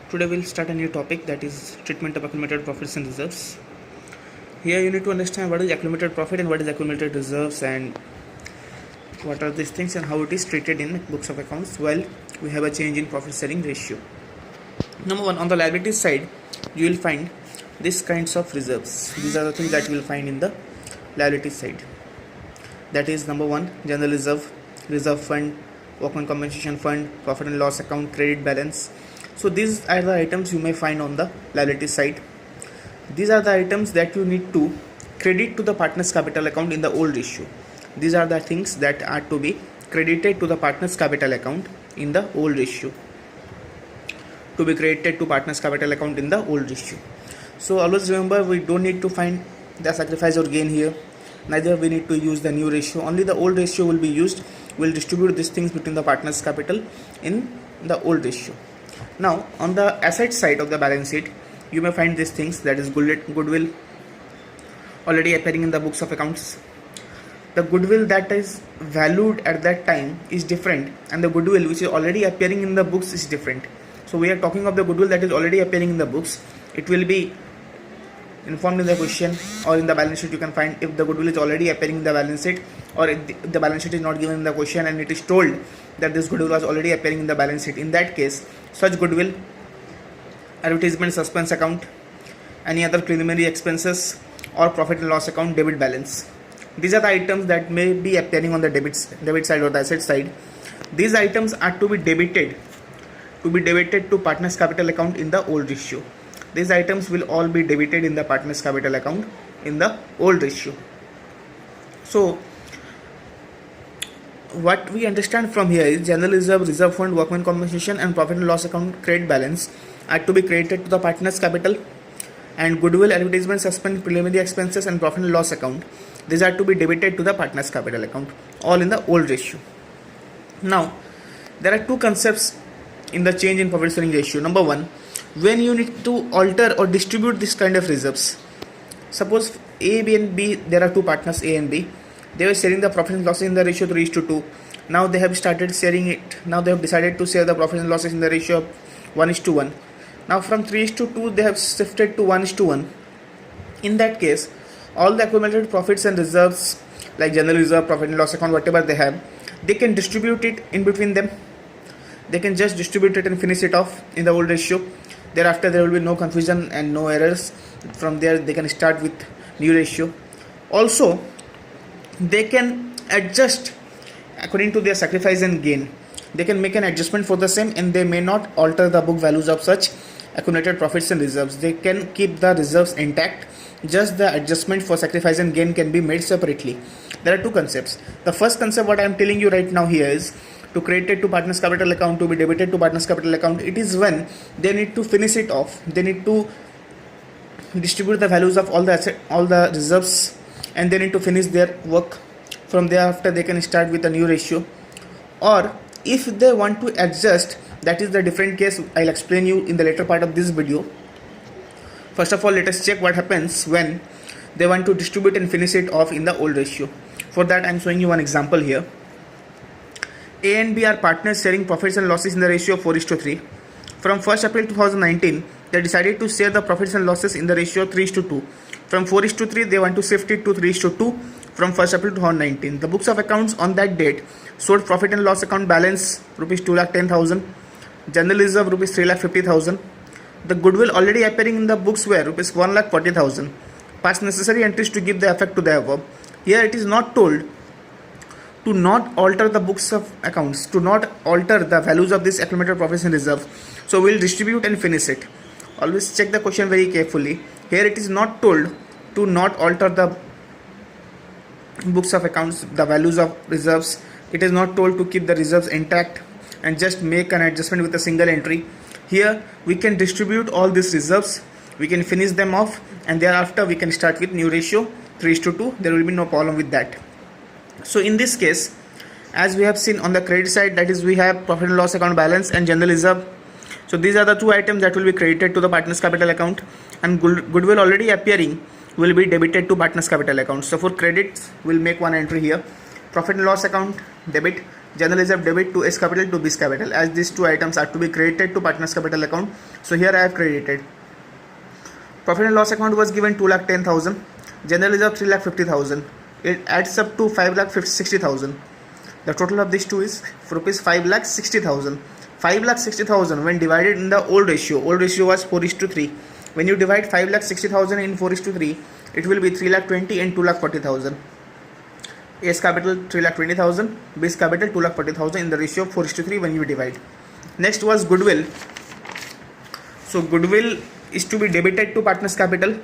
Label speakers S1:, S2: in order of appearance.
S1: Today we'll start a new topic, that is treatment of accumulated profits and reserves. Here you need to understand what is accumulated profit and what is accumulated reserves and what are these things and how it is treated in books of accounts while we have a change in profit sharing ratio. Number one, on the liabilities side you will find these kinds of reserves. These are the things that you will find in the liabilities side. That is, number one, general reserve, reserve fund, workman compensation fund, profit and loss account, credit balance. So these are the items you may find on the liability side. These are the items that you need to credit to the partner's capital account in the old ratio. These are the things that are to be credited to the partner's capital account in the old ratio. To be credited to partner's capital account in the old ratio. So always remember, we don't need to find the sacrifice or gain here. Neither we need to use the new ratio. Only the old ratio will be used. We'll distribute these things between the partner's capital in the old ratio. Now on the asset side of the balance sheet you may find these things, that is goodwill already appearing in the books of accounts. The goodwill that is valued at that time is different and the goodwill which is already appearing in the books is different. So we are talking of the goodwill that is already appearing in the books. It will be informed in the question or in the balance sheet. You can find if the goodwill is already appearing in the balance sheet, or if the balance sheet is not given in the question and it is told that this goodwill was already appearing in the balance sheet. In that case, such goodwill, advertisement suspense account, any other preliminary expenses, or profit and loss account, debit balance. These are the items that may be appearing on the debit side or the asset side. These items are to be debited to partner's capital account in the old ratio. These items will all be debited in the partner's capital account in the old ratio. So what we understand from here is general reserve, reserve fund, workman compensation and profit and loss account, credit balance are to be credited to the partner's capital, and goodwill, advertisement suspense, preliminary expenses and profit and loss account, these are to be debited to the partner's capital account, all in the old ratio. Now there are two concepts in the change in profit sharing ratio. Number one, when you need to alter or distribute this kind of reserves. Suppose A, B and B, there are two partners A and B. They were sharing the profit and losses in the ratio 3:2. Now they have started sharing it. Now they have decided to share the profit and losses in the ratio of 1:1. Now from 3:2 they have shifted to 1:1. In that case, all the accumulated profits and reserves like general reserve, profit and loss account, whatever they have, they can distribute it in between them. They can just distribute it and finish it off in the old ratio. Thereafter there will be no confusion and no errors. From there they can start with new ratio. Also they can adjust according to their sacrifice and gain. They can make an adjustment for the same and they may not alter the book values of such accumulated profits and reserves. They can keep the reserves intact. Just the adjustment for sacrifice and gain can be made separately. There are two concepts. The first concept what I am telling you right now here is to credit it to partner's capital account, to be debited to partner's capital account. It is when they need to finish it off. They need to distribute the values of all the reserves and they need to finish their work. From thereafter they can start with a new ratio. Or if they want to adjust, that is the different case. I'll explain you in the later part of this video. First of all, let us check what happens when they want to distribute and finish it off in the old ratio. For that I'm showing you one example here. A and B are partners sharing profits and losses in the ratio of 4:3. From 1st April 2019, they decided to share the profits and losses in the ratio of 3:2. From 4:3, they want to shift it to 3:2 from 1st April 2019. The books of accounts on that date showed profit and loss account balance rupees 2,10,000, general reserve rupees 3,50,000. The goodwill already appearing in the books were rupees 1,40,000. Past necessary entries to give the effect to the above. Here it is not told to not alter the books of accounts, to not alter the values of this accumulated profits and reserves. So we'll distribute and finish it. Always check the question very carefully. Here it is not told to not alter the books of accounts, the values of reserves. It is not told to keep the reserves intact and just make an adjustment with a single entry. Here we can distribute all these reserves, we can finish them off, and thereafter we can start with new ratio 3:2. There will be no problem with that. So in this case, as we have seen on the credit side, that is we have profit and loss account balance and general reserve. So these are the two items that will be credited to the partner's capital account, and goodwill already appearing will be debited to partner's capital account. So for credits we'll make one entry here, profit and loss account debit, general reserve debit to S capital to B's capital, as these two items are to be credited to partners capital account. So here I have credited. Profit and loss account was given 2,10,000, general reserve 3,50,000. It adds up to 5,60,000. The total of these two is rupees 5,60,000. 5,60,000 when divided in the old ratio was 4:3. When you divide 5,60,000 in 4:3, it will be 3,20,000 and 2,40,000. A's capital 3,20,000, B's capital 2,40,000 in the ratio of 4:3 when you divide. Next was goodwill. So goodwill is to be debited to partners capital.